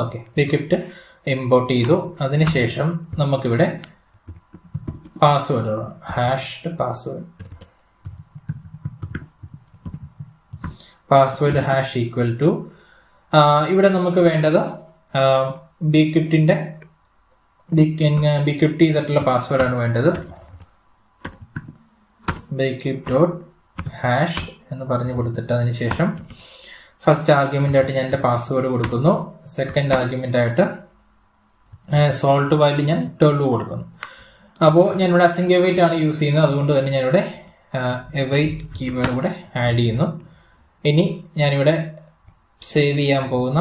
Okay, ബിക്രിപ്റ്റ് import ചെയ്തു. അതിനുശേഷം നമുക്കിവിടെ password hashed password hash equal to ഇവിടെ നമുക്ക് വേണ്ടത് ബിക്രിപ്റ്റിന്റെ ബിക്രിപ്റ്റ് ചെയ്തിട്ടുള്ള പാസ്വേഡാണ് വേണ്ടത്. ബിക്രിപ്റ്റ് ഡോട്ട് ഹാഷ് എന്ന് പറഞ്ഞു കൊടുത്തിട്ട് അതിനുശേഷം ഫസ്റ്റ് ആർഗ്യുമെന്റ് ആയിട്ട് ഞാൻ എൻ്റെ പാസ്വേഡ് കൊടുക്കുന്നു. സെക്കൻഡ് ആർഗ്യുമെന്റ് ആയിട്ട് സോൾട്ട് വാല്യൂ ഞാൻ 12 കൊടുക്കുന്നു. അപ്പോൾ ഞാനിവിടെ അസിങ്ക് അവൈറ്റ് ആണ് യൂസ് ചെയ്യുന്നത്, അതുകൊണ്ട് തന്നെ ഞാനിവിടെ അവൈറ്റ് കീവേഡ് കൂടെ ആഡ് ചെയ്യുന്നു. ഇനി ഞാനിവിടെ സേവ് ചെയ്യാൻ പോകുന്ന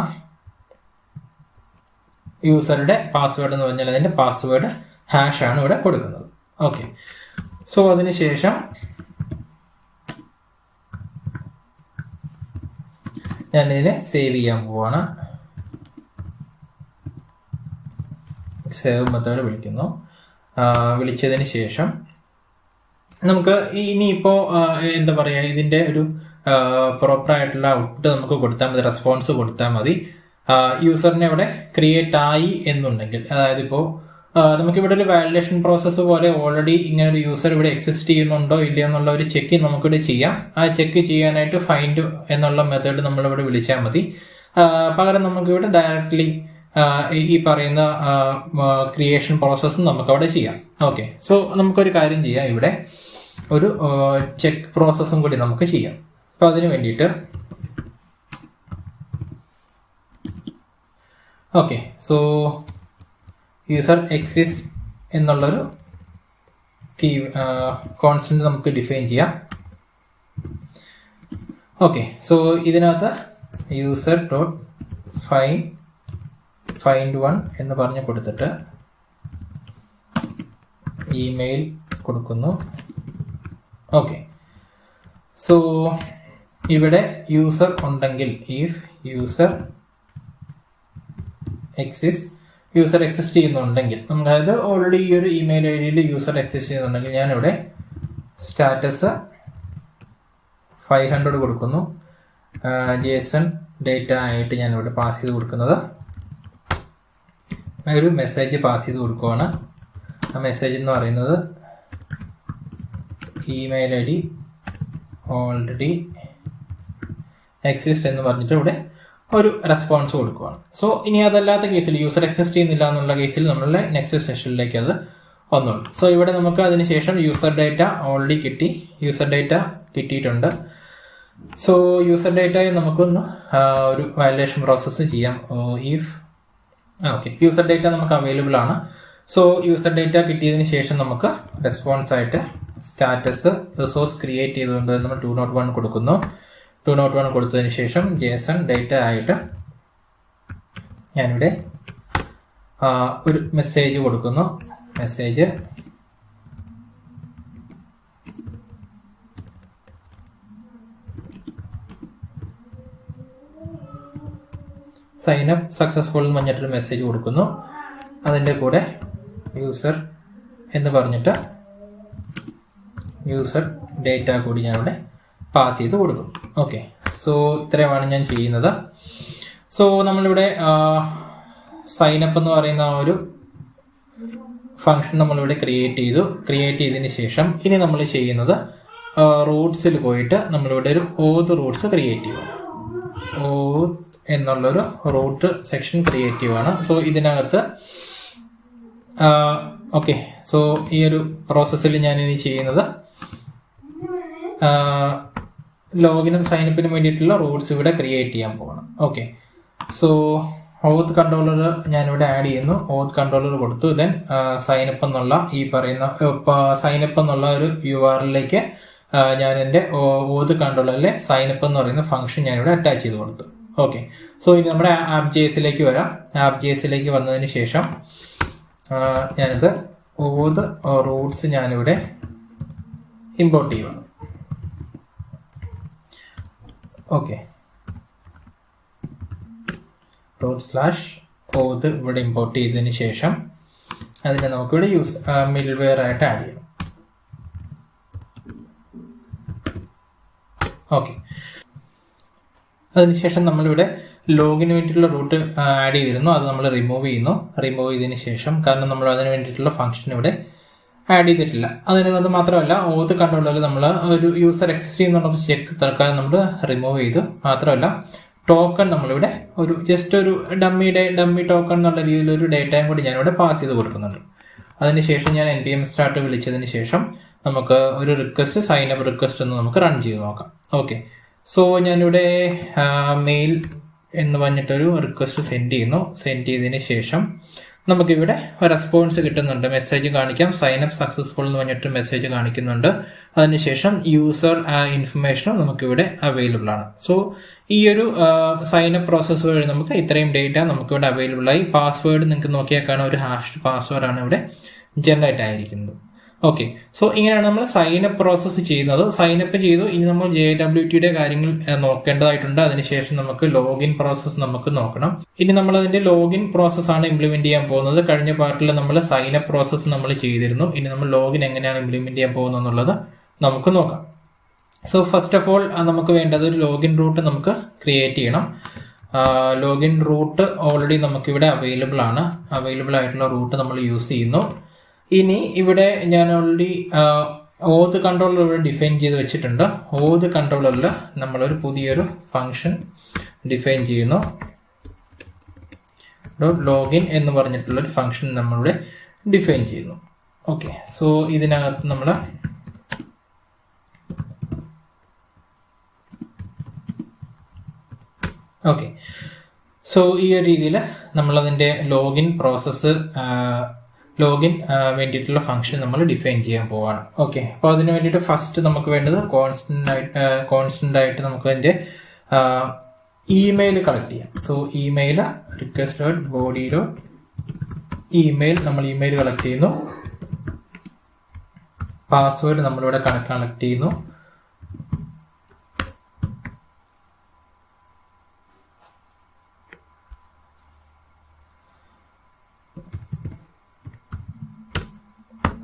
യൂസറുടെ പാസ്വേഡ് എന്ന് പറഞ്ഞാൽ അതിന്റെ പാസ്വേഡ് ഹാഷ് ആണ് ഇവിടെ കൊടുക്കുന്നത്. ഓക്കെ, സോ അതിനുശേഷം ഞാൻ ഇതിനെ സേവ് ചെയ്യാൻ പോവാണ്. സേവ് മെത്തേഡ് വിളിക്കുന്നു. വിളിച്ചതിന് ശേഷം നമുക്ക് ഇനിയിപ്പോ എന്താ പറയാ, ഇതിന്റെ ഒരു പ്രോപ്പർ ആയിട്ടുള്ള ഔട്ട്പുട്ട് നമുക്ക് കൊടുത്താൽ മതി, റെസ്പോൺസ് കൊടുത്താൽ മതി. യൂസറിനെ ഇവിടെ ക്രിയേറ്റ് ആയി എന്നുണ്ടെങ്കിൽ, അതായത് ഇപ്പോ നമുക്കിവിടെ ഒരു വാലിഡേഷൻ പ്രോസസ്സ് പോലെ ഓൾറെഡി ഇങ്ങനെ ഒരു യൂസർ ഇവിടെ എക്സിസ്റ്റ് ചെയ്യുന്നുണ്ടോ ഇല്ലയോ എന്നുള്ള ഒരു ചെക്ക് നമുക്കിവിടെ ചെയ്യാം. ആ ചെക്ക് ചെയ്യാനായിട്ട് ഫൈൻഡ് എന്നുള്ള മെത്തേഡ് നമ്മളിവിടെ വിളിച്ചാൽ മതി. പകരം നമുക്കിവിടെ ഡയറക്ട്ലി ഈ പറയുന്ന ക്രിയേഷൻ പ്രോസസ്സും നമുക്ക് അവിടെ ചെയ്യാം. ഓക്കെ, സോ നമുക്കൊരു കാര്യം ചെയ്യാം, ഇവിടെ ഒരു ചെക്ക് പ്രോസസ്സും കൂടി നമുക്ക് ചെയ്യാം. അപ്പൊ അതിന് വേണ്ടിയിട്ട് ഓക്കെ, സോ യൂസർ എക്സിസ്റ്റ് എന്നുള്ളൊരു കീ കോൺസ്റ്റന്റ് നമുക്ക് ഡിഫൈൻ ചെയ്യാം. ഓക്കെ, സോ ഇതിനകത്ത് യൂസർ ഡോട്ട് ഫൈൻഡ് വൺ എന്ന് പറഞ്ഞ് കൊടുത്തിട്ട് ഇമെയിൽ കൊടുക്കുന്നു. ഓക്കെ, സോ ഇവിടെ യൂസർ ഉണ്ടെങ്കിൽ ഇഫ് യൂസർ എക്സിസ്റ്റ് ചെയ്യുന്നുണ്ടെങ്കിൽ, അതായത് ഓൾറെഡി ഈ ഒരു ഇമെയിൽ ഐ ഡിയിൽ യൂസർ എക്സിസ്റ്റ് ചെയ്യുന്നുണ്ടെങ്കിൽ ഞാനിവിടെ സ്റ്റാറ്റസ് 500 കൊടുക്കുന്നു. JSON ഡേറ്റ ആയിട്ട് ഞാനിവിടെ പാസ് ചെയ്ത് കൊടുക്കുന്നത് ഒരു മെസ്സേജ് പാസ് ചെയ്ത് കൊടുക്കുവാണ്. ആ മെസ്സേജ് എന്ന് പറയുന്നത് email I D already exist എന്ന് പറഞ്ഞിട്ട് ഇവിടെ ഒരു റെസ്പോൺസ് കൊടുക്കുവാണ്. സോ ഇനി അതല്ലാത്ത കേസിൽ, യൂസർ എക്സിസ്റ്റ് ചെയ്യുന്നില്ല എന്നുള്ള കേസിൽ നമ്മളുടെ നെക്സ്റ്റ് സെഷനിലേക്ക് അത് വന്നോളൂ. സോ ഇവിടെ നമുക്ക് അതിനുശേഷം യൂസർ ഡേറ്റ ഓൾറെഡി കിട്ടി, യൂസർ ഡേറ്റ കിട്ടിയിട്ടുണ്ട്. സോ യൂസർ ഡേറ്റയെ നമുക്കൊന്ന് ഒരു വാലിഡേഷൻ പ്രോസസ്സ് ചെയ്യാം. ഇഫ് ഓക്കെ, യൂസർ ഡേറ്റ നമുക്ക് അവൈലബിൾ ആണ്. സോ യൂസർ ഡേറ്റ കിട്ടിയതിന് ശേഷം നമുക്ക് റെസ്പോൺസ് ആയിട്ട് സ്റ്റാറ്റസ് റിസോഴ്സ് ക്രിയേറ്റ് ചെയ്തുകൊണ്ട് നമ്മൾ 201 കൊടുക്കുന്നു. 201 കൊടുത്തതിന് ശേഷം JSON ഡേറ്റ ആയിട്ട് ഞാനിവിടെ ഒരു മെസ്സേജ് കൊടുക്കുന്നു. മെസ്സേജ് സൈൻ അപ്പ് സക്സസ്ഫുൾ എന്ന് പറഞ്ഞിട്ടൊരു മെസ്സേജ് കൊടുക്കുന്നു. അതിന്റെ കൂടെ യൂസർ എന്ന് പറഞ്ഞിട്ട് യൂസർ ഡേറ്റ കൂടി ഞാനിവിടെ പാസ് ചെയ്ത് കൊടുക്കും. ഓക്കെ, സോ ഇത്രയുമാണ് ഞാൻ ചെയ്യുന്നത്. സോ നമ്മളിവിടെ സൈൻ അപ്പ് എന്ന് പറയുന്ന ഒരു ഫംഗ്ഷൻ നമ്മളിവിടെ ക്രിയേറ്റ് ചെയ്തതിന് ശേഷം ഇനി നമ്മൾ ചെയ്യുന്നത് റൂട്ട്സിൽ പോയിട്ട് നമ്മളിവിടെ ഒരു ഓത് റൂട്ട്സ് ക്രിയേറ്റ് ചെയ്യുക. ഓത് എന്നുള്ളൊരു റൂട്ട് സെക്ഷൻ ക്രിയേറ്റ് ചെയ്യുകയാണ്. സോ ഇതിനകത്ത് ഓക്കെ, സോ ഈ ഒരു പ്രോസസ്സിൽ ഞാൻ ഇനി ചെയ്യുന്നത് ലോഗിനും സൈനപ്പിനും വേണ്ടിയിട്ടുള്ള റൂട്ട്സ് ഇവിടെ ക്രിയേറ്റ് ചെയ്യാൻ പോകണം. ഓക്കെ, സോ ഓത്ത് കൺട്രോളർ ഞാനിവിടെ ആഡ് ചെയ്യുന്നു. ഓത്ത് കൺട്രോളർ കൊടുത്തു. ദെൻ സൈനപ്പ് എന്നുള്ള ഈ പറയുന്ന സൈനപ്പ് എന്നുള്ള ഒരു URL-ലേക്ക് ഞാൻ എൻ്റെ ഓത്ത് കൺട്രോളറിലെ സൈനപ്പ് എന്ന് പറയുന്ന ഫംഗ്ഷൻ ഞാനിവിടെ അറ്റാച്ച് ചെയ്ത് കൊടുത്തു. ഓക്കെ, സോ ഇത് നമ്മുടെ app.jsലേക്ക് വരാം. app.jsലേക്ക് വന്നതിന് ശേഷം ഞാനിത് ഓത് റൂട്ട്സ് ഞാനിവിടെ ഇമ്പോർട്ട് ചെയ്യുന്നു. ഓക്കെ, ./oth ഇവിടെ ഇമ്പോർട്ട് ചെയ്തതിന് ശേഷം അതിനെ നമുക്കിവിടെ മിഡിൽവെയർ ആയിട്ട് ആഡ് ചെയ്യാം. ഓക്കെ, അതിനുശേഷം നമ്മളിവിടെ ലോഗിന് വേണ്ടിയിട്ടുള്ള റൂട്ട് ആഡ് ചെയ്തിരുന്നു, അത് നമ്മൾ റിമൂവ് ചെയ്യുന്നു. റിമൂവ് ചെയ്തതിന് ശേഷം, കാരണം നമ്മൾ അതിന് വേണ്ടിയിട്ടുള്ള ഫംഗ്ഷൻ ഇവിടെ ആഡ് ചെയ്തിട്ടില്ല. അത് മാത്രമല്ല, ഓത് കൺട്രോളറിൽ നമ്മൾ ഒരു യൂസർ എക്സിസ്റ്റ് ചെയ്യുന്നുണ്ടോ ചെക്ക് തൽക്കാലം നമ്മൾ റിമൂവ് ചെയ്തു. മാത്രമല്ല, ടോക്കൺ നമ്മളിവിടെ ഒരു ജസ്റ്റ് ഒരു ഡമ്മി ടോക്കൺ എന്നുള്ള രീതിയിൽ ഒരു ഡേറ്റയും കൂടി ഞാനിവിടെ പാസ് ചെയ്ത് കൊടുക്കുന്നുണ്ട്. അതിനുശേഷം ഞാൻ npm സ്റ്റാർട്ട് വിളിച്ചതിന് ശേഷം നമുക്ക് ഒരു റിക്വസ്റ്റ്, സൈനപ്പ് റിക്വസ്റ്റ് എന്ന് നമുക്ക് റൺ ചെയ്ത് നോക്കാം. ഓക്കെ, സോ ഞാനിവിടെ മെയിൽ എന്ന് പറഞ്ഞിട്ടൊരു റിക്വസ്റ്റ് സെൻഡ് ചെയ്യുന്നു. സെൻഡ് ചെയ്തതിന് ശേഷം നമുക്കിവിടെ റെസ്പോൺസ് കിട്ടുന്നുണ്ട്, മെസ്സേജ് കാണിക്കാം. സൈനപ്പ് സക്സസ്ഫുൾ എന്ന് പറഞ്ഞിട്ട് മെസ്സേജ് കാണിക്കുന്നുണ്ട്. അതിനുശേഷം യൂസർ ഇൻഫർമേഷനും നമുക്കിവിടെ അവൈലബിൾ ആണ്. സോ ഈ ഒരു സൈനപ്പ് പ്രോസസ്സ് വഴി നമുക്ക് ഇത്രയും ഡേറ്റ നമുക്കിവിടെ അവൈലബിൾ ആയി. പാസ്വേഡ് നിങ്ങൾക്ക് നോക്കിയാൽ കാണാൻ ഒരു ഹാഷ്ഡ് പാസ്വേഡാണ് ഇവിടെ ജനറേറ്റ് ആയിരിക്കുന്നത്. ഓക്കെ, സോ ഇങ്ങനെയാണ് നമ്മൾ സൈനപ്പ് പ്രോസസ്സ് ചെയ്യുന്നത്. സൈനപ്പ് ചെയ്തു. ഇനി നമ്മൾ JWTയുടെ കാര്യങ്ങൾ നോക്കേണ്ടതായിട്ടുണ്ട്. അതിനുശേഷം നമുക്ക് ലോഗിൻ പ്രോസസ്സ് നമുക്ക് നോക്കണം. ഇനി നമ്മൾ അതിന്റെ ലോഗിൻ പ്രോസസ് ആണ് ഇംപ്ലിമെന്റ് ചെയ്യാൻ പോകുന്നത്. കഴിഞ്ഞ പാർട്ടിൽ നമ്മൾ സൈനപ്പ് പ്രോസസ്സ് നമ്മൾ ചെയ്തിരുന്നു. ഇനി നമ്മൾ ലോഗിൻ എങ്ങനെയാണ് ഇംപ്ലിമെന്റ് ചെയ്യാൻ പോകുന്നത് എന്നുള്ളത് നമുക്ക് നോക്കാം. സോ ഫസ്റ്റ് ഓഫ് ഓൾ നമുക്ക് വേണ്ടത് ഒരു ലോഗിൻ റൂട്ട് നമുക്ക് ക്രിയേറ്റ് ചെയ്യണം. ലോഗിൻ റൂട്ട് ഓൾറെഡി നമുക്കിവിടെ അവൈലബിൾ ആണ്. അവൈലബിൾ ആയിട്ടുള്ള റൂട്ട് നമ്മൾ യൂസ് ചെയ്യുന്നു. ഇനി ഇവിടെ ഞാൻ ഓൾറെഡി ഓത് കൺട്രോളർ ഇവിടെ ഡിഫൈൻ ചെയ്ത് വെച്ചിട്ടുണ്ട്. ഓത് കൺട്രോളറിൽ നമ്മളൊരു പുതിയൊരു ഫംഗ്ഷൻ ഡിഫൈൻ ചെയ്യുന്നു. ലോഗിൻ എന്ന് പറഞ്ഞിട്ടുള്ളൊരു ഫംഗ്ഷൻ നമ്മളിവിടെ ഡിഫൈൻ ചെയ്യുന്നു. ഓക്കെ, സോ ഇതിനകത്ത് നമ്മൾ ഓക്കെ, സോ ഈ ഒരു രീതിയിൽ നമ്മളതിന്റെ ലോഗിൻ പ്രോസസ്സ് വേണ്ടിയിട്ടുള്ള ഫംഗ്ഷൻ നമ്മൾ ഡിഫൈൻ ചെയ്യാൻ പോവാണ്. ഓക്കെ, അപ്പോൾ അതിന് വേണ്ടിയിട്ട് ഫസ്റ്റ് നമുക്ക് വേണ്ടത് കോൺസ്റ്റന്റ് ആയിട്ട് നമുക്ക് അതിന്റെ ഇമെയിൽ കളക്ട് ചെയ്യാം. സോ ഇമെയിൽ request.body ഇമെയിൽ നമ്മൾ ഇമെയിൽ കളക്ട് ചെയ്യുന്നു. പാസ്വേഡ് നമ്മളിവിടെ കളക്ട് ചെയ്യുന്നു.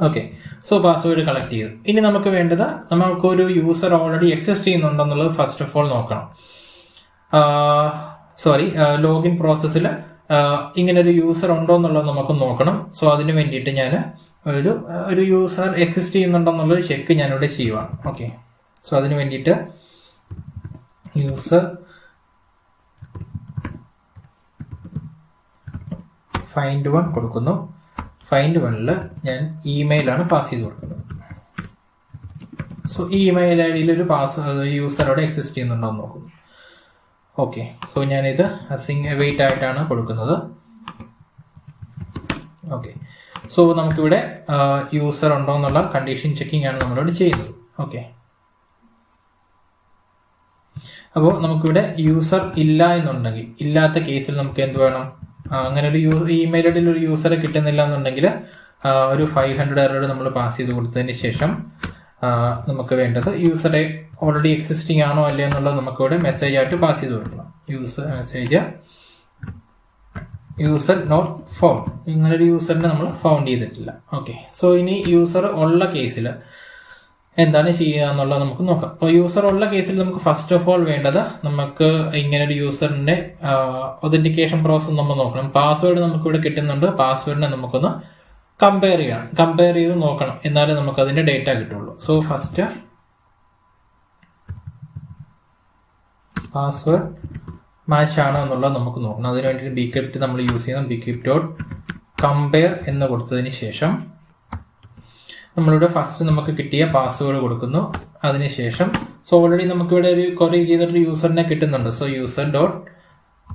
ഓക്കെ, സോ പാസ്വേഡ് കളക്ട് ചെയ്തു. ഇനി നമുക്ക് വേണ്ടത് നമുക്കൊരു യൂസർ ഓൾറെഡി എക്സിസ്റ്റ് ചെയ്യുന്നുണ്ടെന്നുള്ളത് ഫസ്റ്റ് ഓഫ് ഓൾ നോക്കണം. ലോഗിൻ പ്രോസസ്സിൽ ഇങ്ങനെ ഒരു യൂസർ ഉണ്ടോ എന്നുള്ളത് നമുക്ക് നോക്കണം. സോ അതിന് വേണ്ടിയിട്ട് ഞാൻ ഒരു യൂസർ എക്സിസ്റ്റ് ചെയ്യുന്നുണ്ടെന്നുള്ളൊരു ചെക്ക് ഞാനിവിടെ ചെയ്യുവാണ്. ഓക്കെ, സോ അതിന് വേണ്ടിയിട്ട് യൂസർ ഫൈൻഡ് വൺ കൊടുക്കുന്നു. ഫൈൻഡ് വണ്ണിൽ ഞാൻ ഇമെയിലാണ് പാസ് ചെയ്ത് കൊടുക്കുന്നത്. സോ ഈ ഇമെയിൽ ഐ ഡിയിൽ ഒരു യൂസർ അവിടെ എക്സിസ്റ്റ് ചെയ്യുന്നുണ്ടോ എന്ന് നോക്കുന്നു. ഓക്കെ, സോ ഞാനിത് വെയിറ്റ് ആയിട്ടാണ് കൊടുക്കുന്നത്. ഓക്കെ, സോ നമുക്കിവിടെ യൂസർ ഉണ്ടോ എന്നുള്ള കണ്ടീഷൻ ചെക്കിംഗ് ആണ് നമ്മളിവിടെ ചെയ്യുന്നത്. ഓക്കെ, അപ്പോൾ നമുക്കിവിടെ യൂസർ ഇല്ല എന്നുണ്ടെങ്കിൽ, ഇല്ലാത്ത കേസിൽ നമുക്ക് എന്ത് വേണം, അങ്ങനെ ഒരു ഇമെയിൽ ഐ ഡിയിൽ ഒരു യൂസറെ കിട്ടുന്നില്ല എന്നുണ്ടെങ്കിൽ ഒരു 500 എറർ നമ്മൾ പാസ് ചെയ്ത് കൊടുത്തതിന് ശേഷം നമുക്ക് വേണ്ടത് യൂസറെ ഓൾറെഡി എക്സിസ്റ്റിംഗ് ആണോ അല്ലേ എന്നുള്ളത് നമുക്കിവിടെ മെസ്സേജ് ആയിട്ട് പാസ് ചെയ്ത് കൊടുക്കണം. യൂസർ നോട്ട് ഫൗണ്ട്, ഇങ്ങനൊരു യൂസറിനെ നമ്മൾ ഫൗണ്ട് ചെയ്തിട്ടില്ല. ഓക്കെ, സോ ഇനി യൂസർ ഉള്ള കേസിൽ എന്താണ് ചെയ്യുക എന്നുള്ളത് നമുക്ക് നോക്കാം. അപ്പോൾ യൂസർ ഉള്ള കേസിൽ നമുക്ക് ഫസ്റ്റ് ഓഫ് ഓൾ വേണ്ടത് നമുക്ക് ഇങ്ങനെ ഒരു യൂസറിന്റെ ഒതന്റിക്കേഷൻ പ്രോസസ് നമ്മൾ നോക്കണം. പാസ്വേഡ് നമുക്ക് ഇവിടെ കിട്ടുന്നുണ്ട്. പാസ്വേഡിനെ നമുക്കൊന്ന് കമ്പയർ ചെയ്യണം. കമ്പയർ ചെയ്ത് നോക്കണം, എന്നാലേ നമുക്ക് അതിന്റെ ഡേറ്റ കിട്ടുള്ളൂ. സോ ഫസ്റ്റ് പാസ്വേഡ് മാച്ച് ആണോ എന്നുള്ളത് നമുക്ക് നോക്കണം. അതിന് വേണ്ടിയിട്ട് bcrypt നമ്മൾ യൂസ് ചെയ്യുന്ന bcrypt.compare എന്ന് കൊടുത്തതിന് ശേഷം നമ്മളിവിടെ ഫസ്റ്റ് നമുക്ക് കിട്ടിയ പാസ്വേഡ് കൊടുക്കുന്നു. അതിനുശേഷം സോ ഓൾറെഡി നമുക്കിവിടെ ഒരു ക്വറി ചെയ്തിട്ട് യൂസറിനെ കിട്ടുന്നുണ്ട്. സോ യൂസർ ഡോട്ട്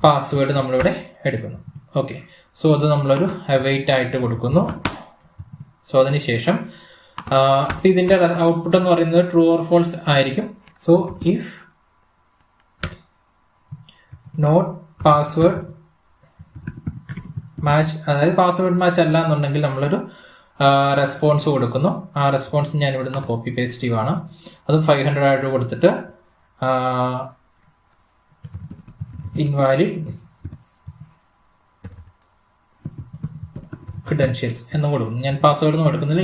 പാസ്വേഡ് നമ്മളിവിടെ എടുക്കുന്നു. ഓക്കെ, സോ അത് നമ്മളൊരു അവൈറ്റ് ആയിട്ട് കൊടുക്കുന്നു. സോ അതിനുശേഷം ഇതിന്റെ ഔട്ട്പുട്ട് എന്ന് പറയുന്നത് ട്രൂ ഓർ ഫോൾസ് ആയിരിക്കും. So if not password match, അതായത് പാസ്വേഡ് മാച്ച് അല്ല എന്നുണ്ടെങ്കിൽ നമ്മളൊരു റെസ്പോൺസ് കൊടുക്കുന്നു. ആ റെസ്പോൺസ് ഞാൻ ഇവിടുന്ന് കോപ്പി പേസ്റ്റ് ചെയ്യുവാണ്. അത് 500 ആയിട്ട് കൊടുത്തിട്ട് ഇൻവാലിഡ് ക്രെഡൻഷ്യൽസ് എന്ന് കൊടുക്കുന്നു. ഞാൻ പാസ്വേഡ് ഒന്നും എടുക്കുന്നില്ല,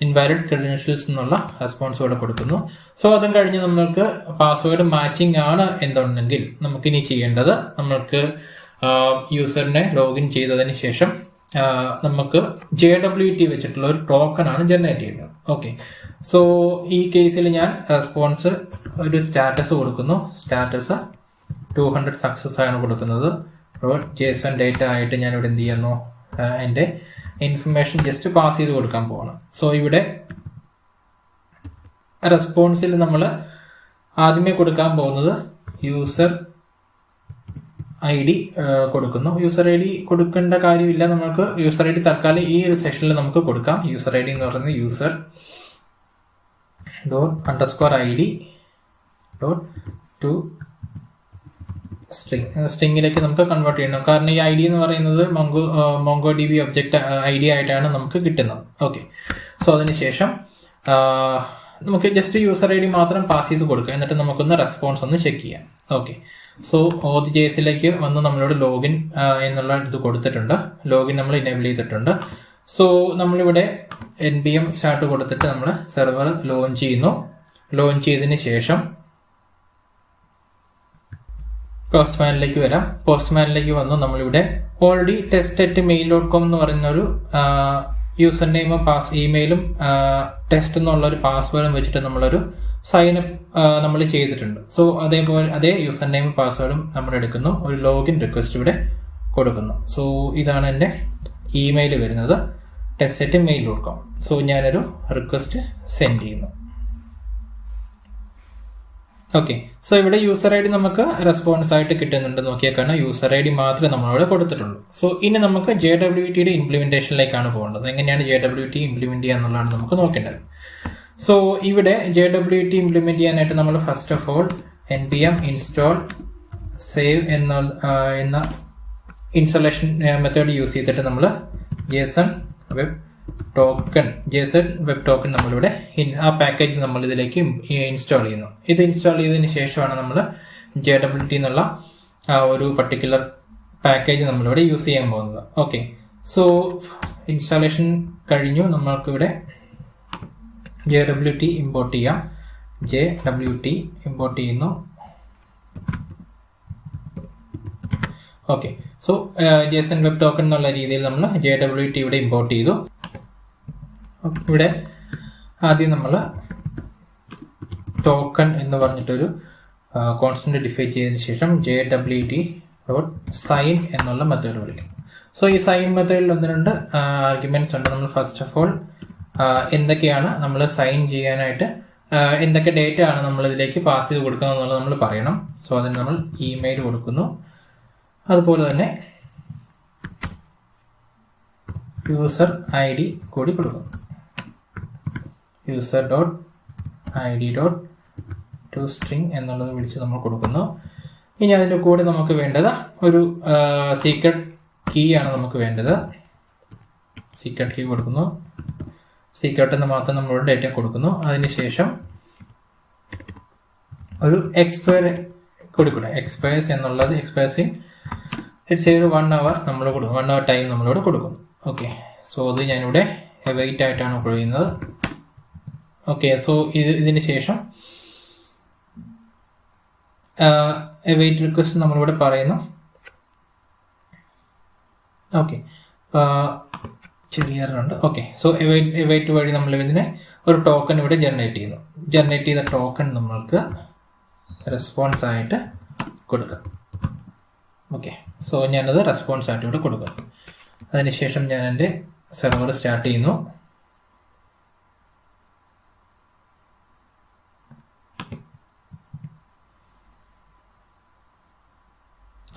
ഇൻവാലിഡ് ക്രെഡൻഷ്യൽസ് എന്നുള്ള റെസ്പോൺസ് ഇവിടെ കൊടുക്കുന്നു. സോ അതും കഴിഞ്ഞ് നമ്മൾക്ക് പാസ്വേഡ് മാച്ചിങ് ആണ് എന്നുണ്ടെങ്കിൽ നമുക്കിനി ചെയ്യേണ്ടത് നമ്മൾക്ക് യൂസറിനെ ലോഗിൻ ചെയ്തതിന് ശേഷം നമുക്ക് JWT വെച്ചിട്ടുള്ള ഒരു ടോക്കൺ ആണ് ജനറേറ്റ് ചെയ്യേണ്ടത്. ഓക്കെ, സോ ഈ കേസിൽ ഞാൻ റെസ്പോൺസ് ഒരു സ്റ്റാറ്റസ് കൊടുക്കുന്നു. സ്റ്റാറ്റസ് 200 സക്സസ് ആണ് കൊടുക്കുന്നത്. JSON ഡേറ്റ ആയിട്ട് ഞാൻ ഇവിടെ എന്ത് ചെയ്യുന്നു, എൻ്റെ ഇൻഫർമേഷൻ ജസ്റ്റ് പാസ് ചെയ്ത് കൊടുക്കാൻ പോകണം. സോ ഇവിടെ റെസ്പോൺസിൽ നമ്മൾ ആദ്യമേ കൊടുക്കാൻ പോകുന്നത് യൂസർ ID കൊടുക്കുന്നു. യൂസർ ID കൊടുക്കേണ്ട കാര്യമില്ല, നമുക്ക് യൂസർ ID തൽക്കാലം ഈ ഒരു സെഷനിൽ നമുക്ക് കൊടുക്കാം. യൂസർ ID എന്ന് പറയുന്നത് യൂസർ ._ID .to സ്ട്രിങ്ങിലേക്ക് നമുക്ക് കൺവേർട്ട് ചെയ്യണം. കാരണം ഈ ID എന്ന് പറയുന്നത് MongoDB ഒബ്ജക്റ്റ് ID ആയിട്ടാണ് നമുക്ക് കിട്ടുന്നത്. ഓക്കെ, സോ അതിനുശേഷം നമുക്ക് ജസ്റ്റ് യൂസർ ID മാത്രം പാസ് ചെയ്ത് കൊടുക്കുക. എന്നിട്ട് നമുക്കൊന്ന് റെസ്പോൺസ് ഒന്ന് ചെക്ക് ചെയ്യാം. ഓക്കെ, സോ NodeJSലേക്ക് വന്ന് നമ്മളോട് ലോഗിൻ എന്നുള്ള ഇത് കൊടുത്തിട്ടുണ്ട്. ലോഗിൻ നമ്മൾ ഇനേബിൾ ചെയ്തിട്ടുണ്ട്. സോ നമ്മളിവിടെ npm സ്റ്റാർട്ട് കൊടുത്തിട്ട് നമ്മൾ സെർവർ ലോഞ്ച് ചെയ്യുന്നു. ലോഞ്ച് ചെയ്തതിന് ശേഷം പോസ്റ്റ്മാനിലേക്ക് വരാം. പോസ്റ്റ്മാനിലേക്ക് വന്നു നമ്മളിവിടെ ഓൾറെഡി test@mail.com എന്ന് പറയുന്ന ഒരു യൂസർ നെയിമും ഇമെയിലും ടെസ്റ്റ് എന്നുള്ള ഒരു പാസ്വേഡും വെച്ചിട്ട് നമ്മളൊരു സൈൻ അപ്പ് നമ്മൾ ചെയ്തിട്ടുണ്ട്. സോ അതേപോലെ അതേ യൂസർ നെയിം പാസ്വേഡും നമ്മൾ എടുക്കുന്നു. ഒരു ലോഗിൻ റിക്വസ്റ്റ് ഇവിടെ കൊടുക്കുന്നു. സോ ഇതാണ് എൻ്റെ ഇമെയിൽ വരുന്നത്, test@mail.com. സോ ഞാനൊരു റിക്വസ്റ്റ് സെൻഡ് ചെയ്യുന്നു. ഓക്കെ, സോ ഇവിടെ യൂസർ ID നമുക്ക് റെസ്പോൺസ് ആയിട്ട് കിട്ടുന്നുണ്ട്. നോക്കിയാൽ കാരണം യൂസർ ID മാത്രമേ നമ്മളിവിടെ കൊടുത്തിട്ടുള്ളൂ. സോ ഇനി നമുക്ക് JWTയുടെ ഇംപ്ലിമെന്റേഷനിലേക്കാണ് പോകേണ്ടത്. എങ്ങനെയാണ് JWT ഇംപ്ലിമെന്റ് ചെയ്യുക എന്നുള്ളതാണ് നമുക്ക് നോക്കേണ്ടത്. സോ ഇവിടെ JWT ഇംപ്ലിമെന്റ് ചെയ്യാനായിട്ട് നമ്മൾ first of all npm install save എന്ന ഇൻസ്റ്റലേഷൻ മെത്തേഡ് യൂസ് ചെയ്തിട്ട് നമ്മൾ JSON വെബ് ടോക്കൺ നമ്മളിവിടെ ആ പാക്കേജ് നമ്മൾ ഇതിലേക്ക് ഇൻസ്റ്റാൾ ചെയ്യുന്നു. ഇത് ഇൻസ്റ്റാൾ ചെയ്തതിന് ശേഷമാണ് നമ്മൾ JWT എന്നുള്ള ഒരു പർട്ടിക്കുലർ പാക്കേജ് നമ്മളിവിടെ യൂസ് ചെയ്യാൻ പോകുന്നത്. ഓക്കെ, സോ ഇൻസ്റ്റാളേഷൻ കഴിഞ്ഞു. നമ്മൾക്കിവിടെ JWT ഇമ്പോർട്ട് ചെയ്യാം. JWT ഇമ്പോർട്ട് ചെയ്യുന്നു. Okay, so JSON web token എന്നുള്ള രീതിയിൽ നമ്മൾ JWT ഇവിടെ ഇമ്പോർട്ട് ചെയ്തു. ഇവിടെ ആദ്യം നമ്മൾ ടോക്കൺ എന്ന് പറഞ്ഞിട്ടൊരു കോൺസ്റ്റന്റ് ഡിഫൈൻ ചെയ്തതിനു ശേഷം JWT.sign എന്നുള്ള മെത്തേഡ് വിളിക്കും. സോ ഈ സൈൻ മെത്തേഡിൽ 1-2 ആർഗ്യുമെന്റ്സ് ഉണ്ട്. നമ്മൾ ഫസ്റ്റ് ഓഫ് ഓൾ എന്തൊക്കെയാണ് നമ്മൾ സൈൻ ചെയ്യാനായിട്ട് എന്തൊക്കെ ഡേറ്റ ആണ് നമ്മൾ ഇതിലേക്ക് പാസ് ചെയ്ത് കൊടുക്കുന്നത് എന്നുള്ളത് നമ്മൾ പറയണം. സോ അതിന് നമ്മൾ ഇമെയിൽ കൊടുക്കുന്നു. അതുപോലെ തന്നെ യൂസർ ID കൂടി കൊടുക്കുന്നു. user.id.toString എന്നുള്ളത് വിളിച്ച് നമ്മൾ കൊടുക്കുന്നു. ഇനി അതിൻ്റെ കൂടെ നമുക്ക് വേണ്ടത് ഒരു സീക്രട്ട് കീ ആണ് നമുക്ക് വേണ്ടത്. സീക്രട്ട് കീ കൊടുക്കുന്നു. സീക്രട്ട് എന്ന് മാത്രം നമ്മളോട് ഡേറ്റ കൊടുക്കുന്നു. അതിനുശേഷം ഒരു എക്സ്പയർ കൊടുക്കണം. എക്സ്പയർസ് എന്നുള്ളത് എക്സ്പയർസിങ് ഇറ്റ്സ് ഒരു 1 hour നമ്മൾ കൊടുക്കും. 1 hour ടൈം നമ്മളോട് കൊടുക്കുന്നു. ഓക്കെ, സോ അത് ഞാനിവിടെ വെയിറ്റ് ആയിട്ടാണ് കൊടുക്കുന്നത്. ഓക്കെ, സോ ഇതിന് ശേഷം വെയിറ്റ് റിക്വസ്റ്റ് നമ്മളിവിടെ പറയുന്നു. ഓക്കെ, ചെറിയ ഉണ്ട്. ഓക്കെ, സോ എവൈറ്റ് വഴി നമ്മൾ ഇതിനെ ഒരു ടോക്കൺ ഇവിടെ ജനറേറ്റ് ചെയ്യുന്നു. ജനറേറ്റ് ചെയ്ത ടോക്കൺ നമ്മൾക്ക് റെസ്പോൺസ് ആയിട്ട് കൊടുക്കാം. ഓക്കെ, സോ ഞാനത് റെസ്പോൺസ് ആയിട്ട് ഇവിടെ കൊടുക്കാം. അതിനുശേഷം ഞാൻ എൻ്റെ സെർവർ സ്റ്റാർട്ട് ചെയ്യുന്നു.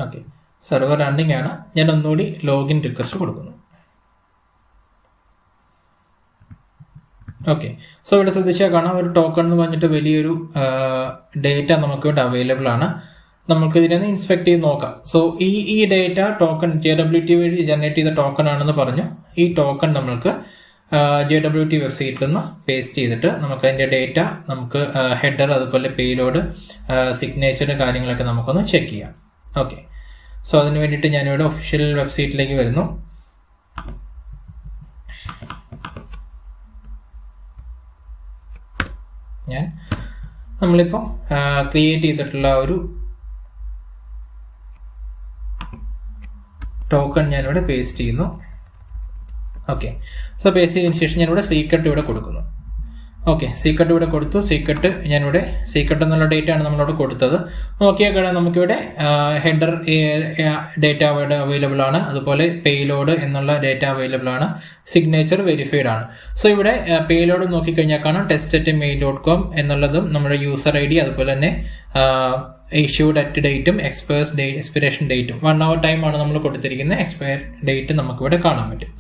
ഓക്കെ, സെർവർ റണ്ണിങ് ആണ്. ഞാൻ ഒന്നുകൂടി ലോഗിൻ റിക്വസ്റ്റ് കൊടുക്കുന്നു. ഓക്കെ, സോ ഇവിടെ ശ്രദ്ധിച്ചാൽ കാണാം ഒരു ടോക്കൺ എന്ന് പറഞ്ഞിട്ട് വലിയൊരു ഡേറ്റ നമുക്ക് ഇവിടെ അവൈലബിൾ ആണ്. നമുക്ക് ഇതിനെ ഇൻസ്പെക്ട് ചെയ്ത് നോക്കാം. സോ ഈ ഡേറ്റ ടോക്കൺ JWT വഴി ജനറേറ്റ് ചെയ്ത ടോക്കൺ ആണെന്ന് പറഞ്ഞു. ഈ ടോക്കൺ നമ്മൾക്ക് JWT വെബ്സൈറ്റിൽ നിന്ന് പേസ്റ്റ് ചെയ്തിട്ട് നമുക്ക് അതിന്റെ ഡേറ്റ നമുക്ക് ഹെഡർ അതുപോലെ പേലോഡ് സിഗ്നേച്ചർ കാര്യങ്ങളൊക്കെ നമുക്കൊന്ന് ചെക്ക് ചെയ്യാം. ഓക്കെ, സോ അതിന് വേണ്ടിയിട്ട് ഞാനിവിടെ ഒഫീഷ്യൽ വെബ്സൈറ്റിലേക്ക് വരുന്നു. നമ്മളിപ്പോൾ ക്രിയേറ്റ് ചെയ്തിട്ടുള്ള ഒരു ടോക്കൺ ഞാനിവിടെ പേസ്റ്റ് ചെയ്യുന്നു. ഓക്കെ, സോ പേസ്റ്റ് ചെയ്തതിനു ശേഷം ഞാനിവിടെ സീക്രട്ട് ഇവിടെ കൊടുക്കുന്നു. ഓക്കെ, സീക്രട്ട് ഇവിടെ കൊടുത്തു. സീക്രട്ട് എന്നുള്ള ഡേറ്റ ആണ് നമ്മളിവിടെ കൊടുത്തത്. നോക്കിയാൽ കാണാം നമുക്കിവിടെ ഹെഡർ ഡേറ്റ അവൈലബിൾ ആണ്, അതുപോലെ പേലോഡ് എന്നുള്ള ഡേറ്റ അവൈലബിൾ ആണ്, സിഗ്നേച്ചർ വെരിഫൈഡ് ആണ്. സോ ഇവിടെ പേലോഡ് നോക്കിക്കഴിഞ്ഞാൽ കാണാം test@mail.com എന്നുള്ളതും നമ്മുടെ യൂസർ ID, അതുപോലെ തന്നെ ഇഷ്യൂഡ് അറ്റ് ഡേറ്റും എക്സ്പിറേഷൻ ഡേറ്റും 1 hour ടൈം ആണ് നമ്മൾ കൊടുത്തിരിക്കുന്നത്. എക്സ്പയർ ഡേറ്റ് നമുക്കിവിടെ കാണാൻ പറ്റും.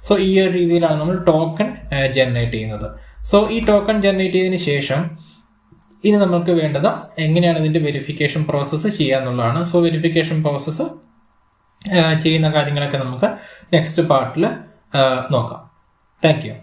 സോ ഈ ഒരു രീതിയിലാണ് നമ്മൾ ടോക്കൺ ജനറേറ്റ് ചെയ്യുന്നത്. സോ ഈ ടോക്കൺ ജനറേറ്റ് ചെയ്തതിന് ശേഷം ഇനി നമുക്ക് വേണ്ടത് എങ്ങനെയാണ് ഇതിന്റെ വെരിഫിക്കേഷൻ പ്രോസസ്സ് ചെയ്യാന്നുള്ളതാണ്. സോ വെരിഫിക്കേഷൻ പ്രോസസ്സ് ചെയ്യുന്ന കാര്യങ്ങളൊക്കെ നമുക്ക് നെക്സ്റ്റ് പാർട്ടിൽ നോക്കാം. Thank U.